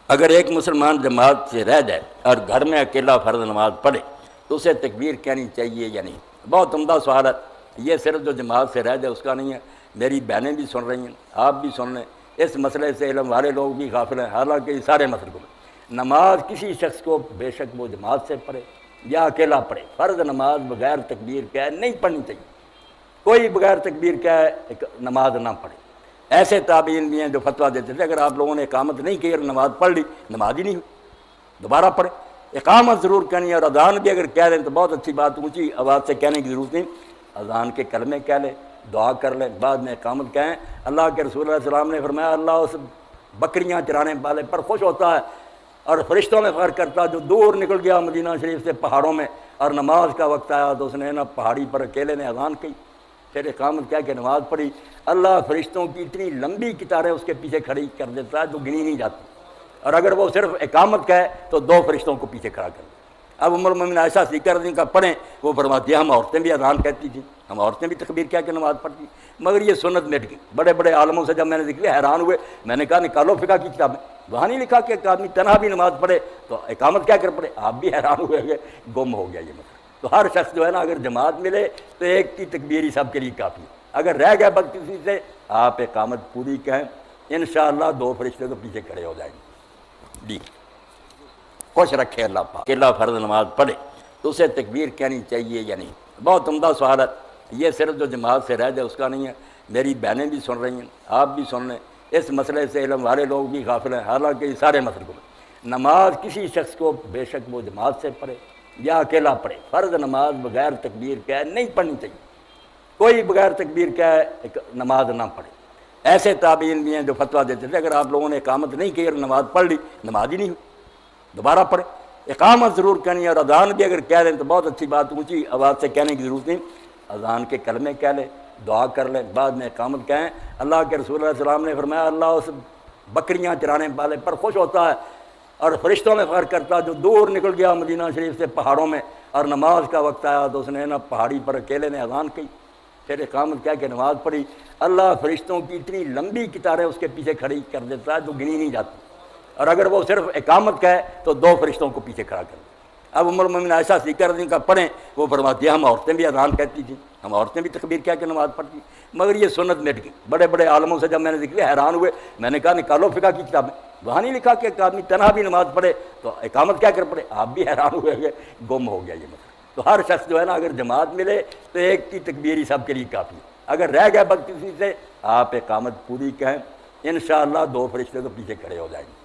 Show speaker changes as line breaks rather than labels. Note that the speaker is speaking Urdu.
اگر ایک مسلمان جماعت سے رہ جائے اور گھر میں اکیلا فرض نماز پڑھے تو اسے تکبیر کہنی چاہیے یا نہیں؟ بہت عمدہ سوال ہے۔ یہ صرف جو جماعت سے رہ جائے اس کا نہیں ہے، میری بہنیں بھی سن رہی ہیں، آپ بھی سن لیں، اس مسئلے سے علم والے لوگ بھی غافل ہیں، حالانکہ یہ سارے مسئلوں میں نماز کسی شخص کو بے شک وہ جماعت سے پڑھے یا اکیلا پڑھے، فرض نماز بغیر تکبیر کہے نہیں پڑھنی چاہیے۔ کوئی بغیر تکبیر کہے نماز نہ پڑھے۔ ایسے تابعین بھی ہیں جو فتویٰ دیتے تھے اگر آپ لوگوں نے اقامت نہیں کی اور نماز پڑھ لی، نماز ہی نہیں ہوئی، دوبارہ پڑھیں۔ اقامت ضرور کرنی ہے، اور اذان بھی اگر کہہ دیں تو بہت اچھی بات، اونچی آواز سے کہنے کی ضرورت نہیں، اذان کے کلمے کہہ لیں، دعا کر لیں، بعد میں اقامت کہیں۔ اللہ کے رسول علیہ السلام نے فرمایا اللہ اس بکریاں چرانے والے پر خوش ہوتا ہے اور فرشتوں میں فخر کرتا ہے جو دور نکل گیا مدینہ شریف سے پہاڑوں میں، اور نماز کا وقت آیا تو اس نے نا پہاڑی پر اکیلے نے اذان کی، پھر اقامت کہہ کے نماز پڑھی، اللہ فرشتوں کی اتنی لمبی قطاریں اس کے پیچھے کھڑی کر دیتا ہے جو گنی نہیں جاتی، اور اگر وہ صرف اقامت کہے تو 2 فرشتوں کو پیچھے کھڑا کر دے۔ اب ام المومنین عائشہ صدیقہ رضی اللہ عنہا کا پڑھیں، وہ فرماتی ہے ہم عورتیں بھی اذان کہتی تھیں، ہم عورتیں بھی تکبیر کہہ کے نماز پڑھتی، مگر یہ سنت مٹ گئی۔ بڑے بڑے عالموں سے جب میں نے ذکر کیا حیران ہوئے، میں نے کہا نکالو فقہ کی کتابیں، وہاں نہیں لکھا کہ ایک آدمی تنہا بھی نماز پڑھے تو اقامت کیا کر پڑھے۔ آپ بھی حیران ہوئے کہ گم ہو گیا یہ مسئلہ۔ تو ہر شخص جو ہے نا اگر جماعت ملے تو ایک کی تکبیر ہی سب کے لیے کافی ہے، اگر رہ گیا بدقسمتی سے آپ اقامت پوری کہیں، انشاءاللہ 2 فرشتے تو پیچھے کھڑے ہو جائیں گے۔ جی خوش رکھے اللہ پاک۔ اکیلا فرض نماز پڑھے تو اسے تکبیر کہنی چاہیے یا نہیں؟ بہت عمدہ سوال ہے۔ یہ صرف جو جماعت سے رہ جائے اس کا نہیں ہے، میری بہنیں بھی سن رہی ہیں، آپ بھی سن لیں، اس مسئلے سے علم والے لوگ بھی غافل ہیں، حالانکہ یہ سارے مسئلوں میں نماز کسی شخص کو بے شک وہ جماعت سے پڑھے یا اکیلا پڑھے، فرض نماز بغیر تکبیر کہے نہیں پڑھنی چاہیے۔ کوئی بغیر تکبیر کہے نماز نہ پڑھے۔ ایسے تابعین بھی ہیں جو فتویٰ دیتے تھے اگر آپ لوگوں نے اقامت نہیں کی اور نماز پڑھ لی، نماز ہی نہیں ہوئی، دوبارہ پڑھیں۔ اقامت ضرور کرنی ہے، اور اذان بھی اگر کہہ دیں تو بہت اچھی بات، اونچی آواز سے کہنے کی ضرورت نہیں، اذان کے کلمے کہہ لیں، دعا کر لیں، بعد میں اقامت کہیں۔ اللہ کے رسول علیہ السلام نے فرمایا اللہ اس بکریاں چرانے والے پر خوش ہوتا ہے اور فرشتوں میں فخر کرتا ہے جو دور نکل گیا مدینہ شریف سے پہاڑوں میں، اور نماز کا وقت آیا تو اس نے نا پہاڑی پر اکیلے نے اذان کی، پھر اقامت کہہ کے نماز پڑھی، اللہ فرشتوں کی اتنی لمبی قطاریں اس کے پیچھے کھڑی کر دیتا ہے جو گنی نہیں جاتی، اور اگر وہ صرف اقامت کہے تو 2 فرشتوں کو پیچھے کھڑا کر دے۔ اب ام المومنین عائشہ صدیقہ رضی اللہ عنہا کا پڑھیں، وہ فرماتی ہے ہم عورتیں بھی اذان کہتی تھیں، ہم عورتیں بھی تکبیر کہہ کے نماز پڑھتی، مگر یہ سنت مٹ گئی۔ بڑے بڑے عالموں سے جب میں نے ذکر کیا حیران ہوئے، میں نے کہا نکالو فقہ کی کتابیں، وہاں نہیں لکھا کہ ایک آدمی تنہا بھی نماز پڑھے تو اقامت کیا کر پڑھے۔ آپ بھی حیران ہوئے کہ گم ہو گیا یہ مسئلہ۔ تو ہر شخص جو ہے نا اگر جماعت ملے تو ایک کی تکبیر ہی سب کے لیے کافی ہے، اگر رہ گیا بدقسمتی سے آپ اقامت پوری کہیں، انشاءاللہ 2 فرشتے تو پیچھے کھڑے ہو جائیں گے۔